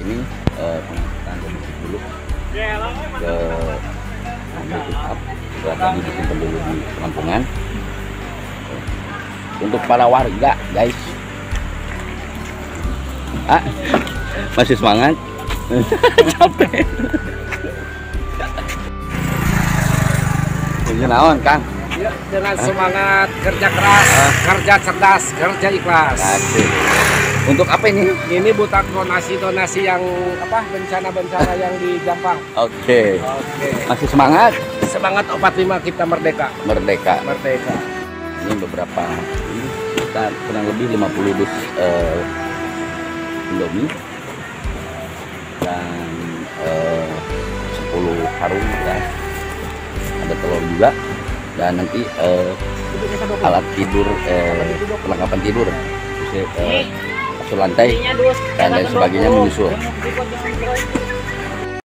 ini pengangkutan domestik dulu ke mobil pickup. Setelah tadi disimpan dulu di penampungan. Untuk para warga, guys, masih semangat. Capek. Ini naon, Kang? Ya, dengan semangat kerja keras, kerja cerdas, kerja ikhlas. Asik. Untuk apa ini? Ini buat donasi-donasi yang bencana-bencana yang di Jampang. Oke. Oke. Masih semangat? Semangat 45 kita merdeka. Merdeka. Merdeka. Ini beberapa, ini kita kurang lebih 50 dus Indomie dan 10 karung beras. Ada telur juga dan nanti alat tidur, perlengkapan tidur, kasur lantai dan lain sebagainya menyusul.